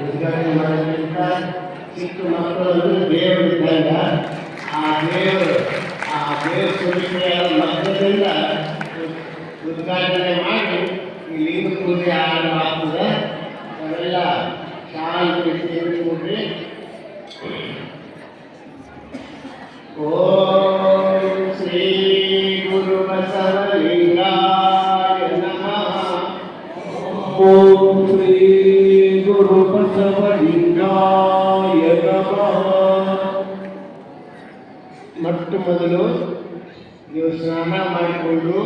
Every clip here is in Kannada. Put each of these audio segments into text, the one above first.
ಉದ್ಘಾಟನೆ ಮಾಡೋದ್ರಿಂದ ಚಿಕ್ಕ ಮಕ್ಕಳನ್ನು ದೇವರಿದ್ದಾಗ ಆ ದೇವರು ಸುರಿಕೆಯ ಮಧ್ಯದಿಂದ ಉದ್ಘಾಟನೆ ಮಾಡಿ ಈ ಲಿಂಗ ಪೂಜೆ ಆರಂಭ ಆಗ್ತದೆ. ಅವೆಲ್ಲ ಶಾಂತಿ ಸೇರಿಕೊಡ್ರಿ. ಓಂ ಶ್ರೀ ಗುರು ಬಸವಲಿಂಗಾಯ ನಮಃ. ಓಂ ಶ್ರೀ ಗುರು ಬಸವಲಿಂಗಾಯ ನಮಃ. ಮೊಟ್ಟ ಮೊದಲು ನೀವು ಸ್ನಾನ ಮಾಡಿಕೊಂಡು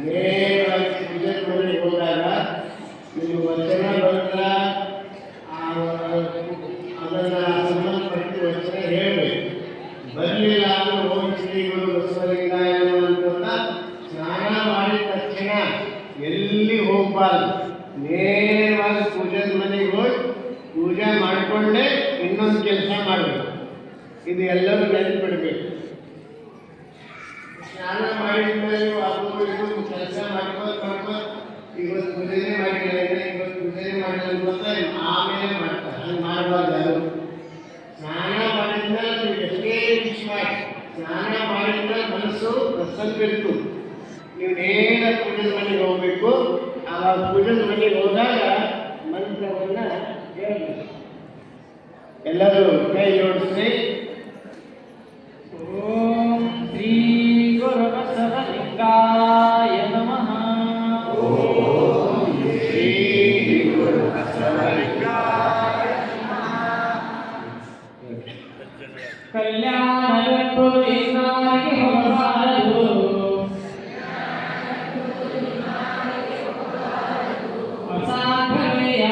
ನೇರವಾಗಿ ಪೂಜೆ ಮನೆಗೆ ಹೋದಾಗ ನೀವು ವಚನ ಬಂದ ಅದನ್ನು ಸಂಬಂಧಪಟ್ಟ ವಚನ ಹೇಳಬೇಕು. ಬರಲಿಲ್ಲ ಅಂದ್ರೆ ಓಂ ಶ್ರೀ ಗುರು ಬಸವಲಿಂಗಾಯ ಅಂತ ಸ್ನಾನ ಮಾಡಿದ ತಕ್ಷಣ ಎಲ್ಲಿ ಹೋಗಬಾರ್ದು. ನೇರವಾಗಿ ಪೂಜೆದ ಮನೆಗೆ ಹೋಗಿ ಪೂಜೆ ಮಾಡಿಕೊಂಡೇ ಇನ್ನೊಂದು ಕೆಲಸ ಮಾಡಬೇಕು. ಇದು ಎಲ್ಲರೂ ನೆನಪಿಡಬೇಕು. ಸ್ನಾನ ಮಾಡಿದ ಮೇಲೆ ಅದು ಇದು ಕೆಲಸ ಮಾಡ್ಕೊಂಡು ಇವತ್ತು ಪೂಜೆನೇ ಮಾಡಿಲ್ಲ, ಇವತ್ತು ಪೂಜೆನೇ ಮಾಡಿಲ್ಲ ಅಂತ ಆಮೇಲೆ ಮಾಡ್ತಾರೆ. ಹಂಗೆ ಮಾಡಬಾರ್ದು. ಅದು ಸ್ನಾನ ಮಾಡಿದ್ಮೇಲೆ ನೀವು ಎಷ್ಟೇ ವಿಷಯ ಸ್ನಾನ ಮಾಡಿದ್ಮೇಲೆ ಮನಸ್ಸು ಪ್ರಸನ್ನವಿರ್ತು. ನೀವು ನೇರ ಪೂಜೆದ ಮನೆಗೆ ಹೋಗಬೇಕು. ಆ ಪೂಜೆದ ಮನೆಗೆ ಹೋದಾಗ ಮಂತ್ರವನ್ನು ಹೇಳಬೇಕು. ಎಲ್ಲರೂ ಕೈ ಜೋಡಿಸ್ರಿ. ಓಂ ಶ್ರೀ ಗುರು ಬಸವಲಿಂಗಾಯ ನಮಃ. ಓಂ ಶ್ರೀ ಗುರು ಬಸವಲಿಂಗಾಯ ನಮಃ. ಕಲ್ಯಾಣವೆಂಬುದು ಇನ್ನಾರಿಗೆ ಹೋಗಬಾರದು. ಅಸಾಧ್ಯತೆಯ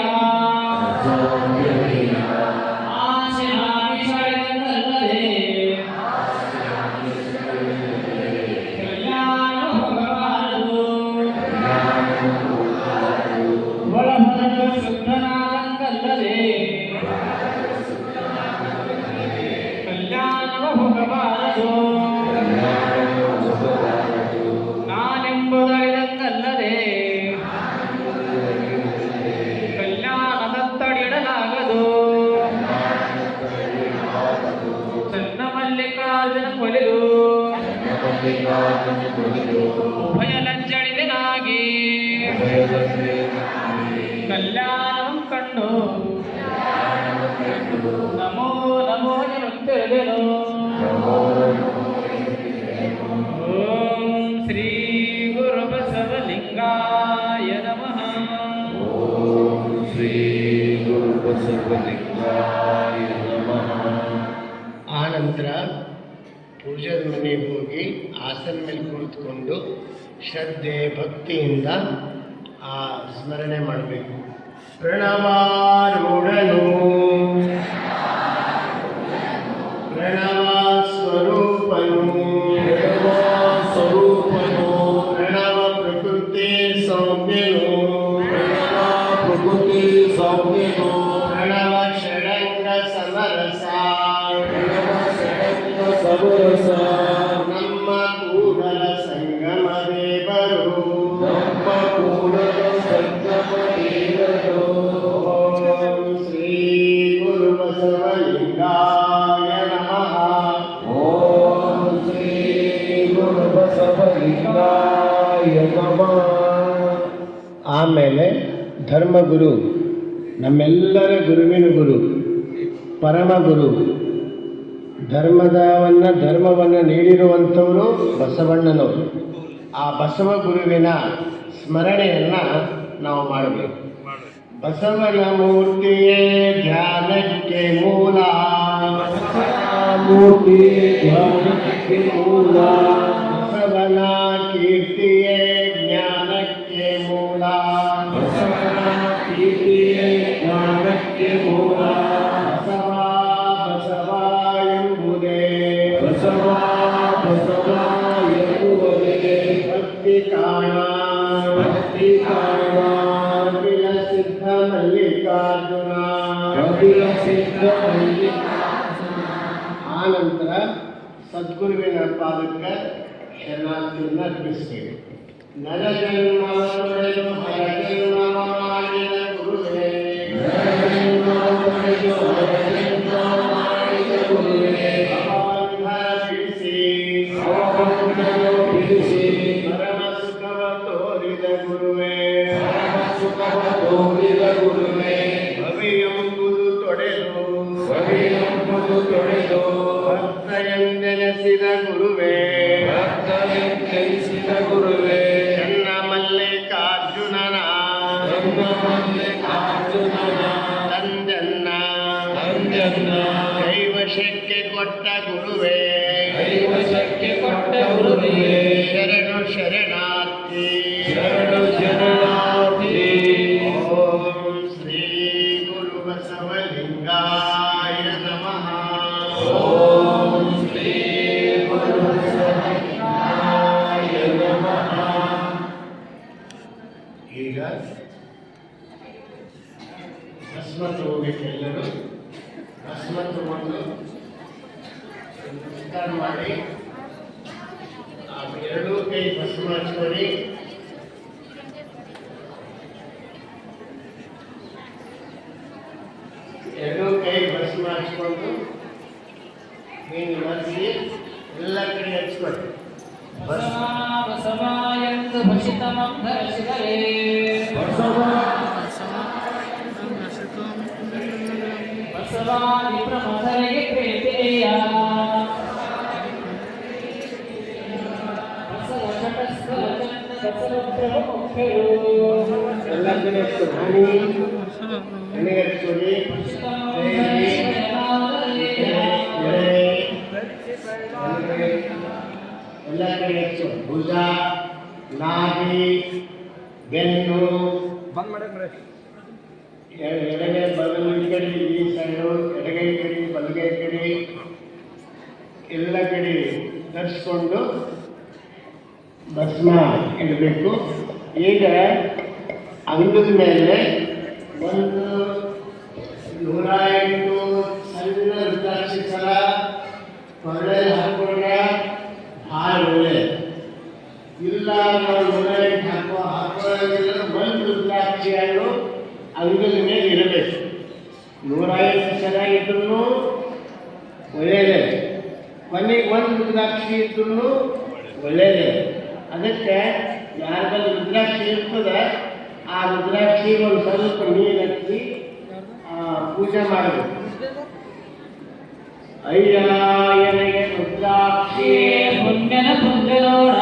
ಆಶೆ ಆಮಿಷಗಳನ್ನಲ್ಲದೆ ಕಲ್ಯಾಣ ಹೋಗಬಾರದು. ಒಳಹೊರಗು ಶುದ್ಧನಾದಂಗಲ್ಲದೆ ಕಲ್ಯಾಣವ ಹೋಗಬಾರದು. ನಾನೆಂಬುದಲ್ಲದೆ ಕಲ್ಯಾಣದತ್ತಡಿಡಲಾಗದು. ಚನ್ನ ಮಲ್ಲಿಕಾರ್ಜುನ ಕೊಲೆದು ಉಭಯ ಲಜ್ಜಳಿದನಾಗಿ ಕಲ್ಯಾಣಂ ಕಂಡು ನಮೋ ನಮೋ ಎನ್ನುತ್ತಿರುವೆನು. ಓಂ ಶ್ರೀ ಗುರು ಬಸವಲಿಂಗಾಯ ನಮಃ. ಓಂ ಶ್ರೀ ಗುರು ಬಸವಲಿಂಗಾಯ ನಮಃ. ಆ ನಂತರ ಪೂಜೆದ ಮನೆಗೆ ಹೋಗಿ ಆಸನ ಮೇಲೆ ಕುಳಿತುಕೊಂಡು ಶ್ರದ್ಧೆ ಭಕ್ತಿಯಿಂದ ಆ ಸ್ಮರಣೆ ಮಾಡಬೇಕು. ಪ್ರಣವಾರೂಢನು ಪ್ರಣವ ಸ್ವರೂಪನು ಪ್ರಣವ ಪ್ರಕೃತಿ ಸೌಮ್ಯನು ಪ್ರಣವ ಷಡಂಗ ಸಮರಸ ನಮ್ಮ ಕೂಡಲ ಸಂಗಮ ದೇವರು ಓಂ ಶ್ರೀ ಗುರು ಬಸವಲಿಂಗಾಯ ನಮಃ. ಓಂ ಶ್ರೀ ಗುರು ಬಸವಲಿಂಗಾಯ ನಮಃ. ಆಮೇಲೆ ಧರ್ಮಗುರು, ನಮ್ಮೆಲ್ಲರ ಗುರುವಿನ ಗುರು, ಪರಮ ಗುರು, ಧರ್ಮವನ್ನು ನೀಡಿರುವಂಥವರು ಬಸವಣ್ಣನವರು. ಆ ಬಸವ ಗುರುವಿನ ಸ್ಮರಣೆಯನ್ನು ನಾವು ಮಾಡಬೇಕು. ಬಸವನ ಮೂರ್ತಿಯೇ ಧ್ಯಾನಕ್ಕೆ ಮೂಲ, ಬಸವನ ಕೀರ್ತಿಯೇ ಜ್ಞಾನಕ್ಕೆ ಮೂಲ, ಬಸವ ಎಂಬುದೇ ಭಕ್ತಿ ಕಾಣ ಸಿದ್ಧ ಮಲ್ಲಿಕಾರ್ಜುನ. ಆ ನಂತರ ಸದ್ಗುರುವಿನ ಪಾದಕ್ಕೆ ಶರಣಾರ್ಥಿಯನ್ನು ಅರ್ಪಿಸಬೇಕು. ನರ ಜನ್ಮವನ್ನು ಹರ ಜನ್ಮ ಮಾಡಿದ ಗುರುವೇ ಬಿಡಿಸಿ ಪರಮ ಸುಖವ ತೋರಿದ ಗುರುವೇ ಭವಿಯೆಂಬುದು ತೊಡೆದು ಭಕ್ತ ಎಂದೆನಿಸಿದ ಗುರುವೇ ಚನ್ನ ಮಲ್ಲಿಕಾರ್ಜುನನ ತಂದೆನ್ನ ಕೈವಶಕ್ಕೆ ಕೊಟ್ಟ ಗುರುವೇ ಶರಣು ಶರಣಾರ್ಥಿ ಓಂ ಶ್ರೀ ಗುರು ಬಸವಲಿಂಗಾಯ ನಮಃ. ಈಗ ಭಸ್ಮ ತಗೋಬೇಕೆಲ್ಲರೂ. ಭಸ್ಮ ತಗೊಂಡು ನಮಸ್ಕಾರ ಮಾಡಿ ಎರಡೂ ಕೈ ಭಸ್ಮ ಹಚ್ಕೊಳ್ಳಿ. ಎರಡೂ ಕೈ ಭಸ್ಮ ಹಚ್ಕೊಂಡು ನೀನು ಮರೆಸಿ ಎಲ್ಲ ಕಡೆ ಹಚ್ಕೊಳ್ಳಿ. ಬಸವ ಎಂದು ಭಷಿತಮಂ ಧರಿಸಿದರೆ ಬಸವಾದಿ ಪ್ರಮಥರಿಗೆ ಪ್ರೀತಿಯ ಬಸವ ಶತಸ್ಕರ ಚಂದ ಬಸವ ಮುಖ್ಯರು ಎಲ್ಲ ಕಡೆ ಹಚ್ಕೊಳ್ಳಿ. ನನಗೆ ಹಚ್ಕೊಳ್ಳಿ. ಎಲ್ಲ ಕಡೆ ಹೆಚ್ಚು ಭುಜ, ನಾಭಿ, ಬೆನ್ನು, ಎಡಗೈ ಬಲಗೈ ಕಡೆ, ಈ ಸೈಡು ಎಡಗೈ ಕಡೆ, ಬಲಗೈ ಕಡೆ ಎಲ್ಲ ಕಡೆ ಧರಿಸ್ಕೊಂಡು ಭಸ್ಮ ಇಡಬೇಕು. ಈಗ ಅಂಗದ ಮೇಲೆ ಒಂದು 108 ಸಣ್ಣ ರುದ್ರಾಕ್ಷಿ ಸರ ಹೊರಳೆ ಹಾಕೊಂಡ್ರೆ ಭಾಳ ಒಳ್ಳೆಯದು. ಇಲ್ಲ ನಾವು 108 ಹಾಕೊಳ್ಳೋದಿಲ್ಲ, ಒಂದು ರುದ್ರಾಕ್ಷಿ ಹಣ್ಣು ಅಂಗದ ಮೇಲೆ ಇರಬೇಕು. 108 ಚೆನ್ನಾಗಿದ್ರು ಒಳ್ಳೆಯದೇ, ಕೊನೆಗೆ ಒಂದು ರುದ್ರಾಕ್ಷಿ ಇದ್ರೂ ಒಳ್ಳೆಯದೇ. ಅದಕ್ಕೆ ಯಾರ ಬಳಿ ರುದ್ರಾಕ್ಷಿ ಇರ್ತದೆ ಆ ರುದ್ರಾಕ್ಷಿ ಒಂದು ಸ್ವಲ್ಪ ನೀರು ಹಚ್ಚಿ ಪೂಜೆ ಮಾಡಬೇಕು. ಅಯ್ಯಾಯನಿಗೆ ರುದ್ರಾಕ್ಷಿ ಪುಣ್ಯನ ಪುಂಜನೋಡ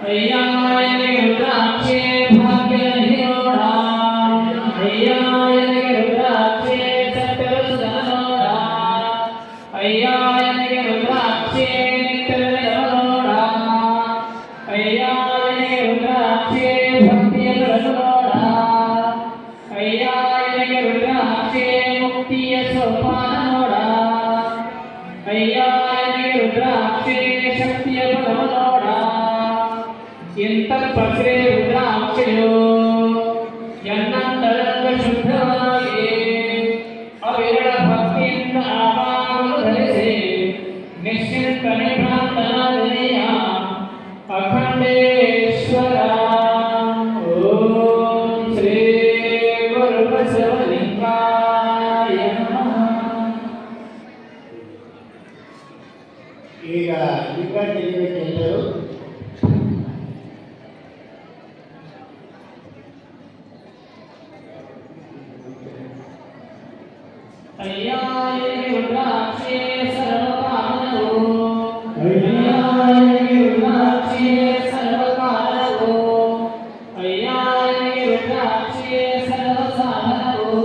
ಅಯ್ಯಾಯನಿಗೆ ರುದ್ರಾಕ್ಷಿ ಭಾಗ್ಯ ನೋಡ ಅಯ್ಯಾಯನಿಗೆ ರುದ್ರಾಕ್ಷಿ ಸತ್ಯರ ಸುಧನ ನೋಡ ಅಯ್ಯಾಯನಿಗೆ ರುದ್ರಾಕ್ಷಿ ನಿತ್ಯದ ನೋಡ ಅಯ್ಯಾಯನಿಗೆ ರುದ್ರಾಕ್ಷಿ ಭಕ್ತಿಯ ನೋಡ ಅಯ್ಯಾಯನಿಗೆ ರುದ್ರಾಕ್ಷಿ ಮುಕ್ತಿಯ ಸೋಪಾನ ನೋಡ ಅಯ್ಯಾಯನಿಗೆ ರುದ್ರಾಕ್ಷಿ ಶಕ್ತಿಯ ಬಲವ ನೋಡ ಇಂಥ ಪತ್ರೆ ರುದ್ರಾಕ್ಷಿಯು ಎನ್ನಂತರಂಗ ಶುದ್ಧವಾಗಿ ಅವಿರಳ ಭಕ್ತಿಯಿಂದ ಆವಾಗಲು ಧರಿಸಿ ನಿಶ್ಚಿಂತನೆ ಭ್ರಾಂತನಾದನೆಯ ಅಖಂಡೇಶ್ವರ. ಓಂ ಶ್ರೀ ಗುರು ಬಸವಲಿಂಗಾಯ ನಮಃ. ಈಗ ಲಿಂಗ ತೆಗಿಬೇಕೆಲ್ಲರೂ. ಅಯ್ಯಾಯನಿಗೆ ರುದ್ರಾಕ್ಷಿ ಸರ್ವಕಾಲವು ಅಯ್ಯಾಯನಿಗೆ ರುದ್ರಾಕ್ಷಿ ಸರ್ವಕಾಲವು ಅಯ್ಯಾಯನಿಗೆ ರುದ್ರಾಕ್ಷಿ ಸರ್ವಸಾಧನವು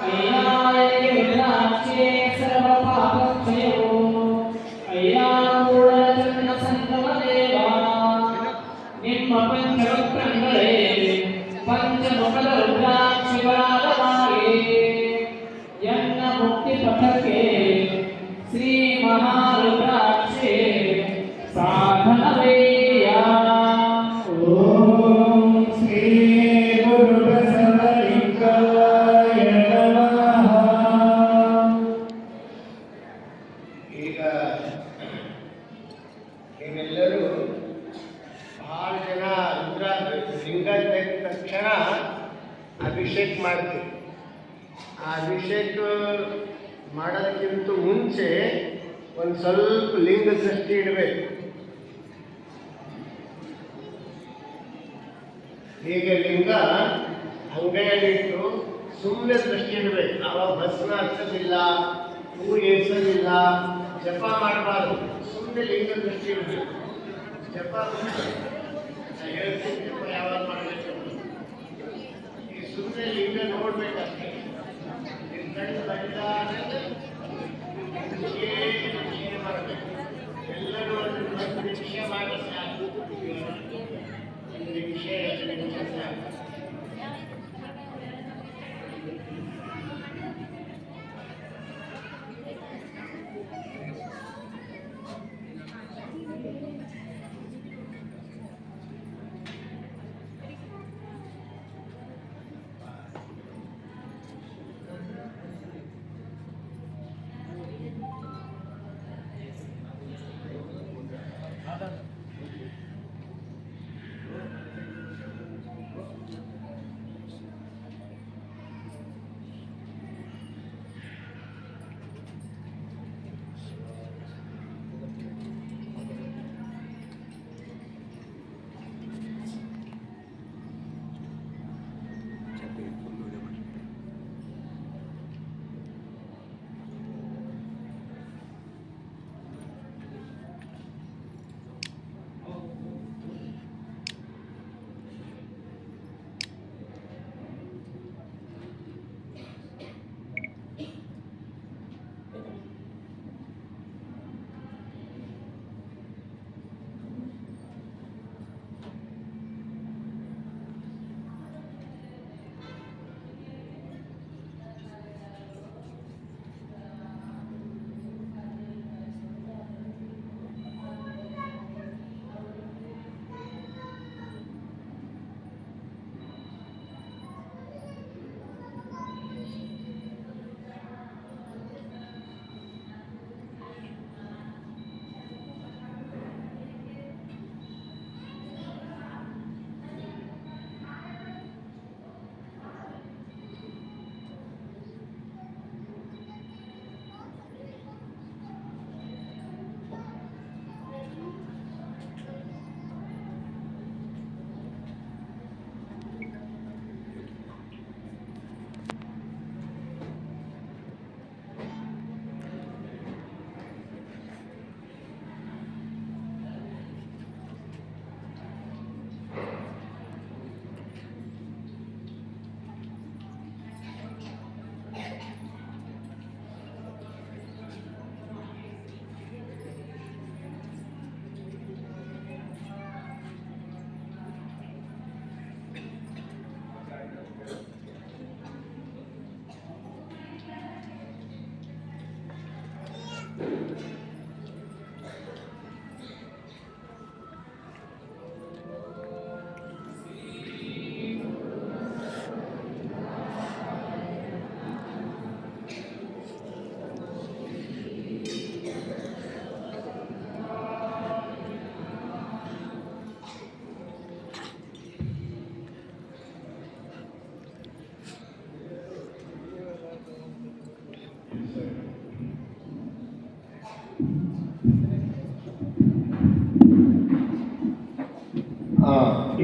ಅಯ್ಯಾಯನಿಗೆ ರುದ್ರಾಕ್ಷಿ ಸರ್ವ ಪಾಪಕ್ಷಯವು ಅಯ್ಯಾಪೂರ್ಣ ಚಂದ್ರ ಸಂಗಮ ದೇವ ನಿಮ್ಮ ಪಂಚವಕ್ರಗಳೇ ಪಂಚಮುಖದ ರುದ್ರಾಕ್ಷಿಗಳಾದವಾಗಿ ಎನ್ನ ಮುಕ್ತಿ ಪಥಕ್ಕೆ ಶ್ರೀ ಮಹಾರುದ್ರಾಕ್ಷಿ ಸಾಧನವೇಯ. ಓಂ ಶ್ರೀ ಗುರು ಬಸವಲಿಂಗಾಯ ನಮಃ. ಈಗ ನೀವೆಲ್ಲರೂ ಭಾಳ ಜನ ಲಿಂಗ ಅಭಿಷೇಕ ಮಾಡ್ತೀವಿ. ಆ ಅಭಿಷೇಕ ಮಾಡೋದಕ್ಕಿಂತ ಮುಂಚೆ ಒಂದು ಸ್ವಲ್ಪ ಲಿಂಗ ದೃಷ್ಟಿ ಇಡಬೇಕು. ಹೀಗೆ ಲಿಂಗ ಅಂಗೈಯಲ್ಲಿಟ್ಟು ಸುಮ್ಮನೆ ದೃಷ್ಟಿ ಇಡಬೇಕು. ಅವಾಗ ಭಸ್ಮ ಹಚ್ಚೋದಿಲ್ಲ, ಹೂ ಏರ್ಸೋದಿಲ್ಲ, ಜಪ ಮಾಡಬಾರ್ದು. ಸುಮ್ಮನೆ ಲಿಂಗ ದೃಷ್ಟಿ ಇಡಬೇಕು. ಜಪ ಹೇಳ್ತೀನಿ, ಜಪ ಯಾವಾಗ ಮಾಡಬೇಕು, ಈ ಸುಮ್ಮನೆ ಲಿಂಗ ನೋಡ್ಬೇಕಷ್ಟೇ. ಕಣ್ಣು ಬಡಿದಾಗ ಮಾಡಬೇಕು. ಎಲ್ಲರೂ ಒಂದು 10 ನಿಮಿಷ ಮಾಡಿ ಸಾಕು. 1 ನಿಮಿಷ 2 ನಿಮಿಷ ಸಾಕು.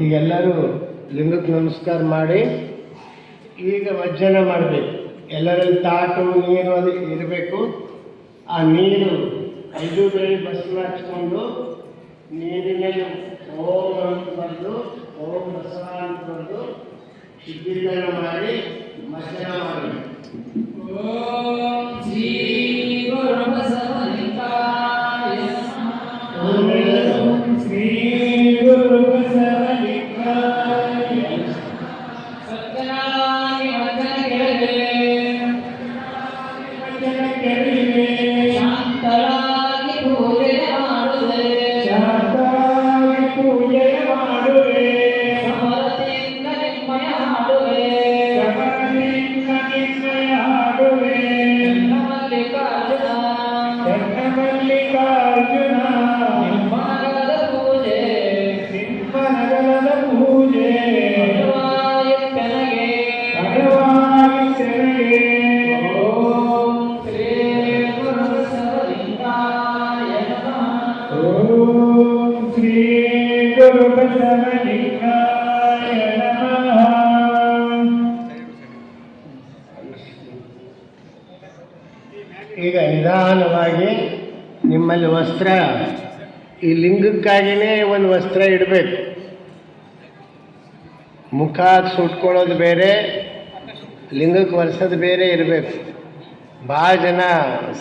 ಈಗೆಲ್ಲರೂ ಲಿಂಗಕ್ಕೆ ನಮಸ್ಕಾರ ಮಾಡಿ ಈಗ ವಜ್ಜನ ಮಾಡಬೇಕು. ಎಲ್ಲರಲ್ಲಿ ತಾಟು ನೀರು ಅದು ಇರಬೇಕು. ಆ ನೀರು 5 ಬೆಳೆ ಭಸ್ಮ ಹಚ್ಕೊಂಡು ನೀರಿನಲ್ಲಿ ಓಂ ಅಂತ ಬರೆದು ಓಂ ಬಸವ ಅಂತ ಬರೆದು ಶುದ್ಧೀಕರಣ ಮಾಡಿ ಮಜ್ಜನ ಮಾಡಬೇಕು. ಓಂ ಶ್ರೀ ಗುರು ಬಸವಲಿಂಗಾಯ ನಮಃ. ಓಂ ಶ್ರೀ ಗುರು ಬಸವಲಿಂಗಾಯ ಸತ್ಯನಾರಾಯಣ ವಚನ ಕೇಳಿದೆ ಶಾಂತರಾಗಿ ಪೂಜೆ ಮಾಡುವೆ ಸಮರತೆಯಿಂದ ನಿಮ್ಮಯ ಹಾಡುವೆ ನಿಧಾನವಾಗಿ ನಿಮ್ಮಲ್ಲಿ ವಸ್ತ್ರ, ಈ ಲಿಂಗಕ್ಕಾಗಿಯೇ ಒಂದು ವಸ್ತ್ರ ಇಡಬೇಕು. ಮುಖ ಸುಟ್ಕೊಳ್ಳೋದು ಬೇರೆ, ಲಿಂಗಕ್ಕೆ ಒರೆಸೋದು ಬೇರೆ ಇರಬೇಕು. ಭಾಳ ಜನ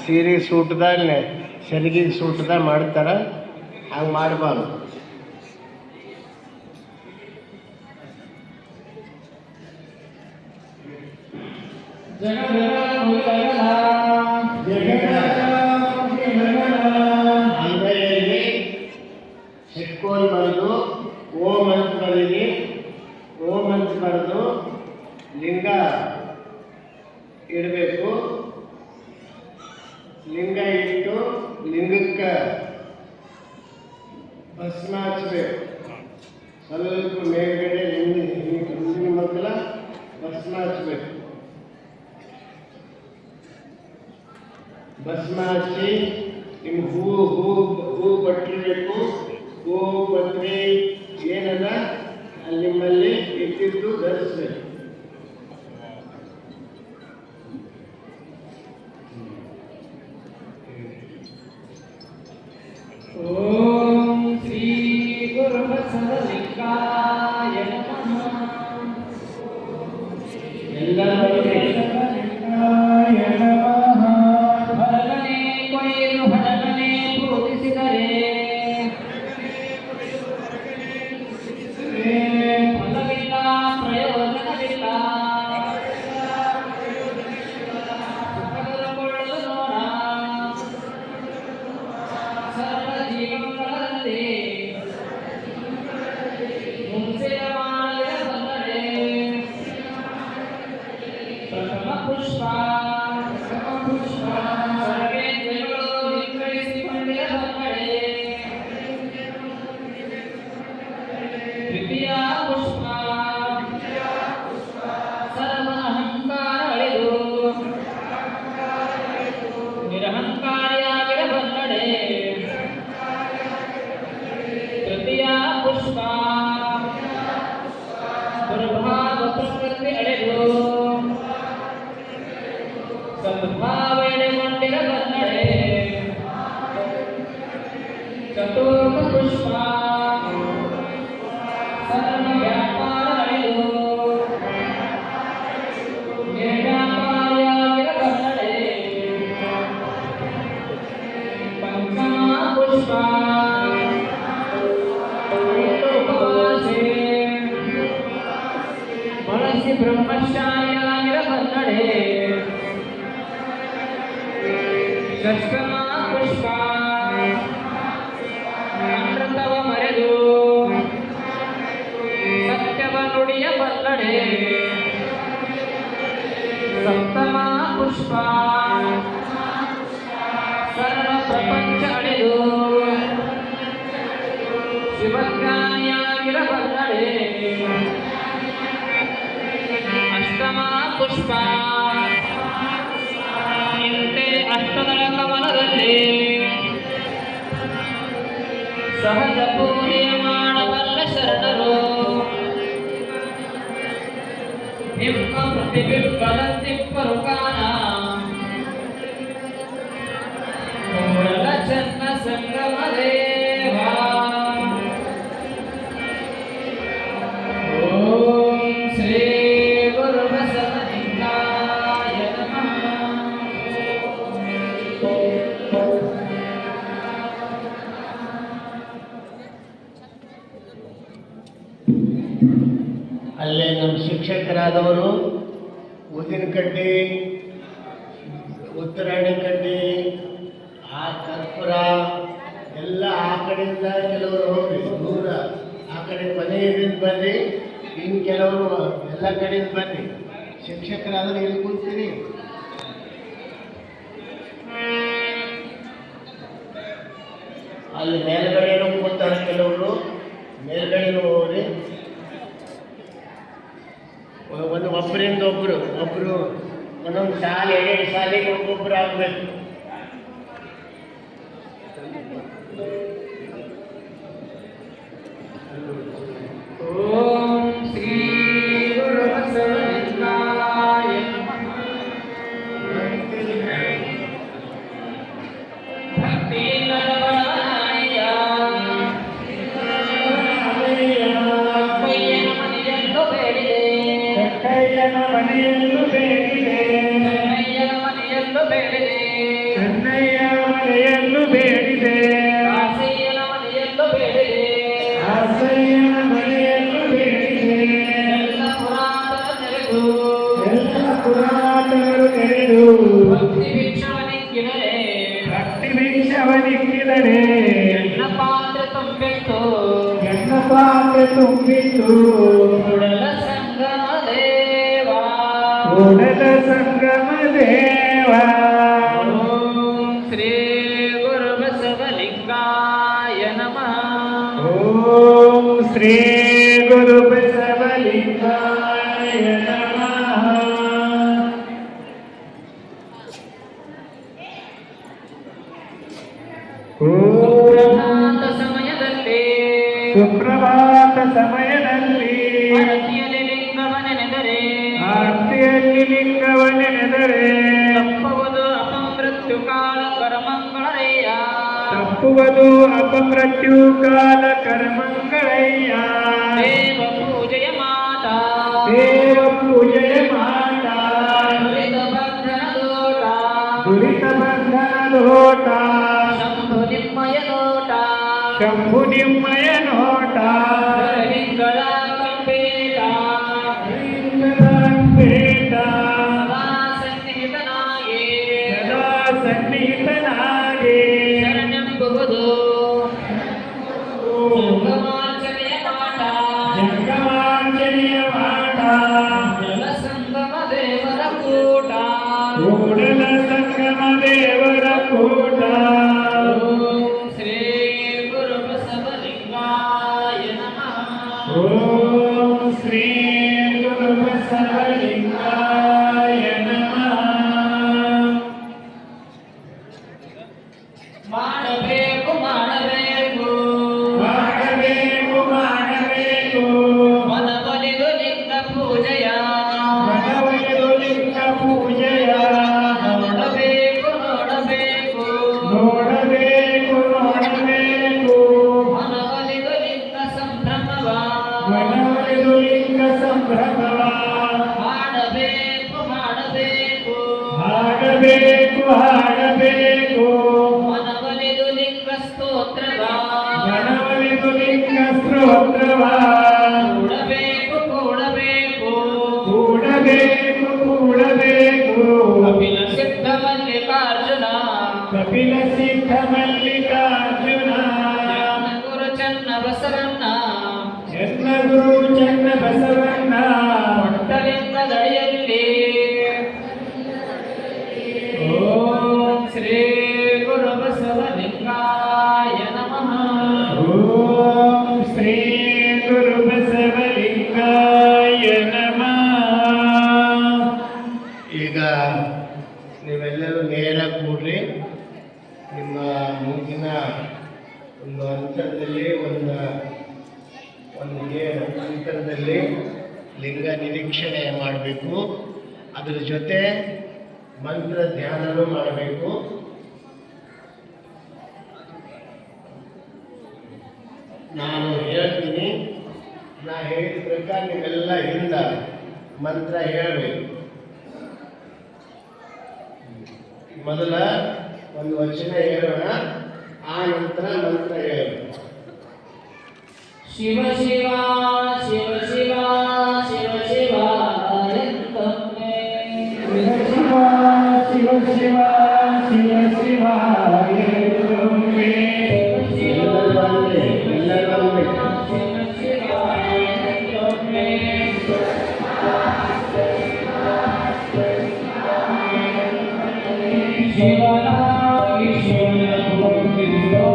ಸೀರೆ ಸೂಟ್ದಾಗ ಸೆರಗಿಗೆ ಸೂಟ್ದಾಗ ಮಾಡ್ತಾರೆ, ಹಂಗೆ ಮಾಡಬಾರ್ದು. ಅಂಗೈಯಲ್ಲಿ ಹೆಡ್ಕೋಲ್ ಬರೆದು ಓಂ ಅಂತ ಬರೀರಿ. ಓಂ ಅಂತ ಬರೆದು ಲಿಂಗ ಇಡಬೇಕು. ಲಿಂಗ ಇಟ್ಟು ಲಿಂಗಕ್ಕೆ ಭಸ್ಮ ಹಚ್ಚಬೇಕು. ಸ್ವಲ್ಪ ಮೇಲ್ಗಡೆ ಹಿಂದಿನ ಮಕ್ಕಳ ಭಸ್ಮ ಹಚ್ಚಬೇಕು. ಭಸ್ಮ ಹಚ್ಚಿ ನಿಮ್ಗೆ ಹೂ ಕೊಟ್ಟಿರಬೇಕು. ಹೂ ಪತ್ರಿ ಏನದ ಅಲ್ಲಿ ನಿಮ್ಮಲ್ಲಿ ಇಟ್ಟಿದ್ದು ಧರಿಸ್ಬೇಕು. ಓಂ ಶ್ರೀ ಗುರುಬಸವಲಿಂಗಾಯ ನಮಃ. ಹರಗನೆ ಕೊಯ್ಲು ಹರಗನೆ ಪೂಜಿಸಿದರೆ ಫಲವಿಲ್ಲ, ಪ್ರಯೋಜನವಿಲ್ಲ. ಸುಖದೊಳಗೊಳ್ಳಲು ನೋಡ ಸರ್ವ ಜೀವಗಳಲ್ಲಿ ಮುಂಸೆಯ ಮಾಡಿದ ಬಂದರೆ ಪ್ರಥಮ ಪುಷ್ಪ ಸರ್ವೇಂದ್ರಿಯಗಳು ನಿಗ್ರಹಿಸಿಕೊಂಡಿರ ಬಂದರೆ ದ್ವಿತೀಯ ಪುಷ್ಪ ಸರ್ವ ಅಹಂಕಾರ ಅಳಿದು ನಿರಹಂಕಾರಿಯಾಗಿರ ಬಂದರೆ ತೃತೀಯ ಪುಷ್ಪ ದುರ್ಭಾವ ಪ್ರಕೃತಿ ಅಳೆದು ಸದ್ಭಾವ ಎಡೆಗೊಂಡಿರ ಬಂದರೆ ಚತುರ್ಥ ಪುಷ್ಪ ಸರ್ವ ವ್ಯಾಪಾರ ಅಳೆದು ನಿರ್ವ್ಯಾಪಾರಿಯಾಗಿರ ಬಂದರೆ ಪಂಚಮ ಪುಷ್ಪ ಉಪವಾಸೆ ಬಳಸಿ ಬ್ರಹ್ಮಚಾರಿಯಾಗಿರ ಬಂದರೆ ಷಷ್ಠಮ ಪುಷ್ಪ ಅಮೃತವ ಮರೆದು ಸತ್ಯವ ನುಡಿಯ ಬಲ್ಲಡೆ ಸಪ್ತಮ ಪುಷ್ಪ ಸರ್ವ ಪ್ರಪಂಚ ಅಳೆದು ಶಿವಜ್ಞಾನಿಯಾಗಿರ ಬಲ್ಲಡೆ ಅಷ್ಟಮ ಪುಷ್ಪ ಇಂತೆ ಅಷ್ಟದಳ ಕಮಲದಲ್ಲಿ ಸಹಜ ಪೂಜೆ ಮಾಡಬಲ್ಲ ಶರಣರು ನಿಮ್ಮ ಪ್ರತಿಬಿಂಬದ ತಿಪ್ಪರು ಕಾಣ ಮೂರಲ ಜನ್ಮ ಸಂಗಮ ದೇವ. ಓಂ ಶ್ರೀ ಗುರು ಬಸವಲಿಂಗಾಯ ನಮಃ. ಅಲ್ಲೇ ನಮ್ಮ ಶಿಕ್ಷಕರಾದವರು ಊದಿನ ಕಡ್ಡಿ, ಉತ್ತರಾಯಣಿ ಕಡ್ಡಿ, ಆ ಕರ್ಪೂರ ಎಲ್ಲ ಆ ಕಡೆಯಿಂದ ಕೆಲವರು ಹೋಗ್ರಿ, ದೂರ ಆ ಕಡೆ ಮನೆಯಿಂದ ಬರ್ರಿ, ಇನ್ನು ಕೆಲವರು ಎಲ್ಲ ಕಡೆಯಿಂದ ಬರ್ರಿ. ಶಿಕ್ಷಕರಾದ್ರೆ ಇಲ್ಲಿ ಕೂರ್ತೀರಿ. ಅಲ್ಲಿ ಮೇಲ್ಗಡೆನೂ ಕೂರ್ತಾರೆ ಕೆಲವರು, ಮೇಲ್ಗಡೆನೂ ಹೋಗ್ರಿ. ಒಬ್ಬರಿಂದ ಒಬ್ಬರು ಒಂದೊಂದು ಶಾಲೆ 2 ಶಾಲೆಗೆ ಒಬ್ಬೊಬ್ಬರು ಆಗಬೇಕು. ಓಂ ಶ್ರೀ ಗುರು ಬಸವಲಿಂಗಾಯ ನಮಃ. ಭಕ್ತಿ ಭಿಕ್ಷವನಿಕ್ಕಿದರೆ ಭಕ್ತಿ ಭಿಕ್ಷವನಿಕ್ಕಿದರೆ ಎನ್ನ ಪಾತ್ರೆ ತುಂಬಿತ್ತು ಎನ್ನ ಪಾತ್ರೆ ತುಂಬಿತು ಕೂಡಲ ಸಂಗಮ ದೇವ ಕೂಡಲ ಸಂಗಮ ದೇವ ಓಂ ಶ್ರೀ ಗುರು ಬಸವಲಿಂಗಾಯ ನಮಃ ಓಂ ಶ್ರೀ ಗುರು ಬಸವಲಿಂಗಾಯ ನಮಃ ಸುಪ್ರಭಾತ ಸಮಯದಲ್ಲಿ ಸುಪ್ರಭಾತ ಸಮಯದಲ್ಲಿ ಆರತಿಯಲ್ಲಿ ಲಿಂಗವನೆನೆದರೆ ಆರ್ತಿಯಲ್ಲಿ ಲಿಂಗವನೆನೆದರೆ ತಪ್ಪುವುದು ಅಪಮೃತ್ಯು ಕಾಲ ಕರ್ಮಗಳಯ್ಯ ತಪ್ಪುವುದು ಅಪಮೃತ್ಯು ಕಾಲ ಕರ್ಮಗಳಯ್ಯ ದೇವ ಪೂಜೆಯ ಮಾತಾ ದೇವ ಪೂಜೆಯ ಮಾತಾ ದುರಿತ ಬಂಧನ ದೋಟ ದುರಿತ ಬಂಧನದೋಟ ಶಂಭು ನಿಮ್ಮಯ ನೋಟ ಶಂಭು ನಿಮ್ಮಯ ನೋಟ ಲಿಂಗಳ ಕಂಪೇಟ ಪೇಟ ಸದಾ ಸನ್ನಿಹಿತನಾಗಿ ಸದಾ ಸನ್ನಿಹಿತನಾಗಿ ಶರಣೆಂಬುವುದು ಸಂಗಮಾಚನೆಯ ಮಾಟ ಜಂಗಮಾಂಜನೇಯ ಮಾಟ ಜಲ ಸಂಗಮ ದೇವರ ಕೂಟ ಕೂಡಲ ಸಂಗಮ ದೇವರ ಕೂಟ ಓಂ ಶ್ರೀ ಗುರು ಬಸವಲಿಂಗಾಯ ನಮಃ ಓಂ ಶ್ರೀ ಗುರು ಬಸವಲಿಂಗಾಯ ನಮಃ ಮಾಡಬೇಕು ಮಾಡಬೇಕು ಮಾಡಬೇಕು ಮಾಡಬೇಕು ಮನವೊಲಿದು ಲಿಂಗ ಪೂಜೆಯ ಮನವೊಲಿದು ಲಿಂಗ ಪೂಜೆಯ ನೋಡಬೇಕು ನೋಡಬೇಕು ನೋಡಬೇಕು ನೋಡಬೇಕು ಮನವೊಲಿದು ಲಿಂಗ ಸಂಭ್ರಮವ ಮನವೊಲಿದು ಲಿಂಗ ಸಂಭ್ರಮವ ಮಾಡಬೇಕು ಮಾಡಬೇಕು ಹಾಡಬೇಕು ಹಾಡಬೇಕು ಮನವೊಲಿದು ಲಿಂಗ ಸ್ತೋತ್ರವ ಮನವೊಲಿದು ಲಿಂಗ ಸ್ತೋತ್ರವ ಕೂಡಬೇಕು ಕೂಡಬೇಕು ಕೂಡಬೇಕು ಕೂಡಬೇಕು ಕಪಿಲ ಸಿದ್ಧ ಮಲ್ಲಿಕಾರ್ಜುನ ಕಪಿಲ ಸಿದ್ಧ ಮಲ್ಲಿಕಾರ್ಜುನ ಗುರು ಚನ್ನ ಬಸವಣ್ಣ ಎನ್ನ ಗುರು ಚನ್ನ ಬಸವಣ್ಣ ಪಟ್ಟಲಿಂಗದಡಿಯಲ್ಲಿ ಓಂ ಶ್ರೀ ಗುರು ಬಸವಲಿಂಗಾಯ ನಮಃ ಓಂ ಶ್ರೀ ಗುರು ಬಸವಲಿಂಗಾಯ ನಮಃ ಈಗ ನೀವೆಲ್ಲರೂ ನೇರ ಕೂಡ್ರಿ. ನಿಮ್ಮ ಮೂಗಿನ ಒಂದು ಅಂತರದಲ್ಲಿ ಒಂದು ಅಂತರದಲ್ಲಿ ಲಿಂಗ ನಿರೀಕ್ಷಣೆ ಮಾಡಬೇಕು. ಅದರ ಜೊತೆ ಮಂತ್ರ ಧ್ಯಾನನೂ ಮಾಡಬೇಕು. ನಾನು ಹೇಳ್ತೀನಿ, ನಾ ಹೇಳಿದ ಪ್ರಕಾರ ನೀವೆಲ್ಲ ಹಿಂದ ಮಂತ್ರ ಹೇಳಬೇಕು. ಮೊದಲ ಒಂದು ವಚನ ಹೇಳೋಣ, ಆ ನಂತರ ಮಂತ್ರ ಹೇಳಬೇಕು. ಶಿವ ಶಿವ ಶಿವ ಶಿವ ಶಿವ ಶಿವ ಎಂತೊಮ್ಮೆ ಶಿವ ಶಿವ ಶಿವ ಶಿವ ಶಿವ ಎಂದೊಮ್ಮೆ ಎಲ್ಲರೂ ಶಿವ ಶಿವ ಎಂತೊಮ್ಮೆ ಶಿವನಾಗಿ ಶಿವನ ಭಕ್ತಿಸೋ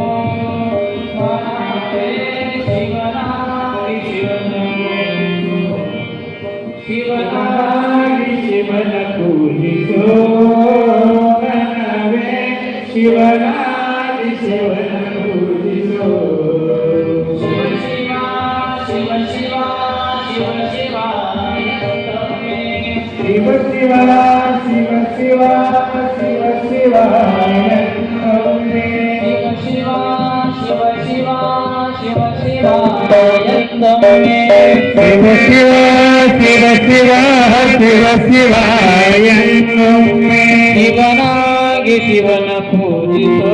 ಶಿವನಾಗಿ ಶಿವನ ಶಿವನಾಗಿ ಶಿವನ ಪೂಜಿಸೋ ಮನವೇ ಶಿವನಾಗಿ ಶಿವನ ಪೂಜಿಸೋ ಶಿವ ಶಿವ ಶಿವ ಶಿವ ಶಿವ ಶಿವ ಎಂತೊಮ್ಮೆ ಶಿವ ಶಿವ ಶಿವ ಶಿವ ಶಿವ ಶಿವ ಎಂದೊಮ್ಮೆ ಶಿವ ಶಿವ ಶಿವ ಶಿವ ಶಿವ ಎಂತೊಮ್ಮೆ ಶಿವ ಶಿವ ಶಿವ ಶಿವ ಶಿವ ಶಿವ ಎಂದೊಮ್ಮೆ ಶಿವನಾಗಿ ಶಿವನ ಪೂಜಿಸೋ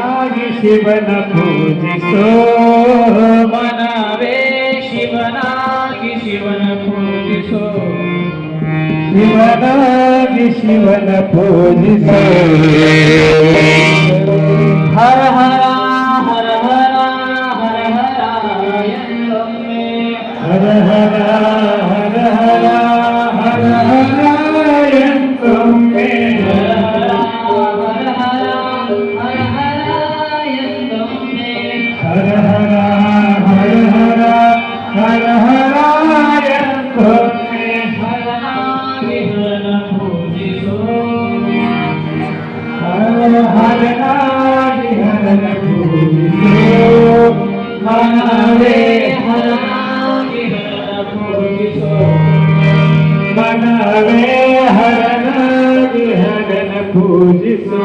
ಆಗಿ ಶಿವನ ಪೂಜಿಸೋ ಮನವೇ ಶಿವನಾಗಿ ಶಿವನ ಪೂಜಿಸೋ ಶಿವನಾಗಿ ಶಿವನ ಪೂಜಿಸೋ ಹರ ಹರ ಹರ ಹರ ಹರ ಹರ ಎಂದೊಮ್ಮೆ ಹರ ಹರ ಹರ ಹರ ಹರ ಹರ ಎಂದೊಮ್ಮೆ ಹರ ಹರ ಹರ ಹರ ಹರ ಹರ ಎಂದೊಮ್ಮೆ ಹರ ಹರ ಹರ ಹರ ಹರ ಹರ ಎಂದೊಮ್ಮೆ ಹರನಾಗಿ ಹರನ ಪೂಜಿಸೋ ಹರನಾಗಿ ಹರನ ಪೂಜಿಸೋ ಮನವೇ ಹರನಾಗಿ ಹರನ ಪೂಜಿಸೋ ಮನವೇ ಹರನಾಗಿ ಹರನ ಪೂಜಿಸೋ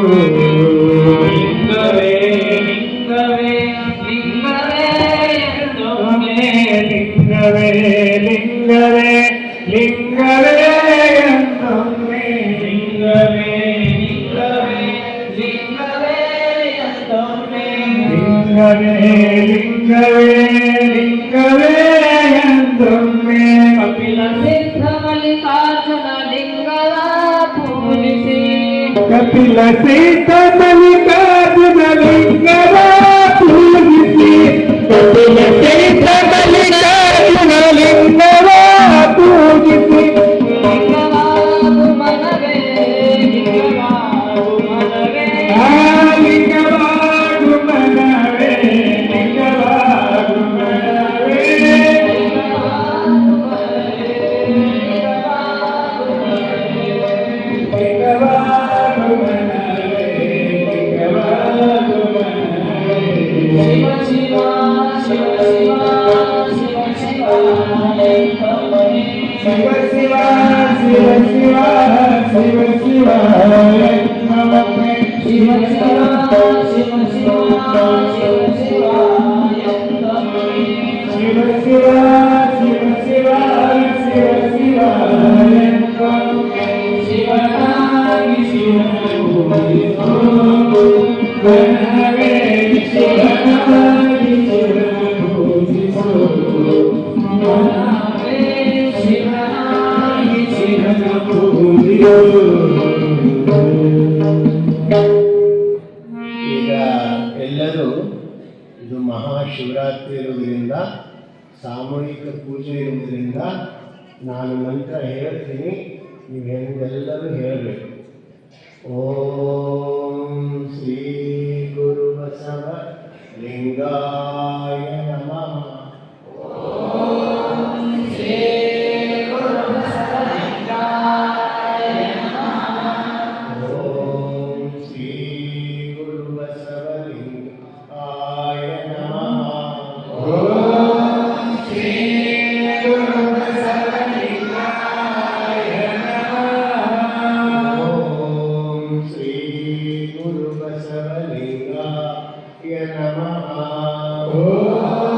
ಲಿಂಗವೇ ಲಿಂಗವೇ ಲಿಂಗವೇ ಎಂದೊಮ್ಮೆ ಲಿಂಗವೇ ಲಿಂಗವೇ ಲಿಂಗವೇ ಎಂದೊಮ್ಮೆ ಲಿಂಗವೇ ಲಿಂಗವೇ ಲಿಂಗವೇ ಎಂದೊಮ್ಮೆ ಲಿಂಗವೇ ಲಿಂಗವೇ ಲಿಂಗವೇ ಎಂದೊಮ್ಮೆ ಕಪಿಲ ಸಿದ್ಧ ಮಲ್ಲಿಕಾರ್ಜುನ ಲಿಂಗವ ಪೂಜಿಸಿ ಕಪಿಲ ಸಿದ್ಧ ಮಲ್ಲಿಕಾರ್ಜುನ ಲಿಂಗವ ಪೂಜಿಸಿ ಕಪಿಲ ಸಿದ್ಧ ಮಲ್ಲಿಕಾರ್ಜುನ ಲಿಂಗವ ಪೂಜಿಸಿ ಲಿಂಗವಾದು ಮನವೇ ಲಿಂಗವಾದು ಮನವೇ ಲಿಂಗವಾಗು ಮನವೇ ಲಿಂಗವಾಗು ಮನವೇ ಲಿಂಗವಾಗು ಮನವೇ ಲಿಂಗವಾಗು ಮನವೇ ಶಿವ ಶಿವ ಶಿವ ಶಿವ ಶಿವ ಶಿವ ಎಂದೊಮ್ಮೆ ಶಿವ ಶಿವ ಶಿವ ಶಿವ ಶಿವ ಶಿವ ಎಂದೊಮ್ಮೆ ಶಿವ ಶಿವ ಶಿವ ಶಿವ ಶಿವ ಶಿವ ಎಂದೊಮ್ಮೆ ಶಿವ ಶಿವ ಶಿವ ಶಿವ ಶಿವ ಶಿವ ಎಂದೊಮ್ಮೆ ಶಿವನಾಗಿ ಶಿವನ ಪೂಜಿಸೋ ಮನವೇ ಶಿವನಾಗಿ ಶಿವನ ಪೂಜಿಸೋ ಮನವೇ ಶಿವನಾಗಿ ಶಿವನ ಪೂಜಿಸೋ ಈಗ ಎಲ್ಲರೂ ಇದು ಮಹಾಶಿವರಾತ್ರಿ ಇರುವುದರಿಂದ ಸಾಮೂಹಿಕ ಪೂಜೆ ಇರುವುದರಿಂದ ನಾನು ಮಂತ್ರ ಹೇಳ್ತೀನಿ, ನೀವು ಹೆಂಗೆಲ್ಲರೂ ಹೇಳಬೇಕು. ಓಂ ಶ್ರೀ ಗುರು ಬಸವ ಲಿಂಗಾಯ ನಮಃ. ಓಂ ಶ್ರೀ ಗುರು ಬಸವಲಿಂಗಾಯ ನಮಃ. ಓಂ ಶ್ರೀ ಗುರು ಬಸವಲಿಂಗಾಯ ನಮಃ. ಓಂ ಶ್ರೀ ಗುರು ಬಸವಲಿಂಗಾಯ ನಮಃ. ಓಂ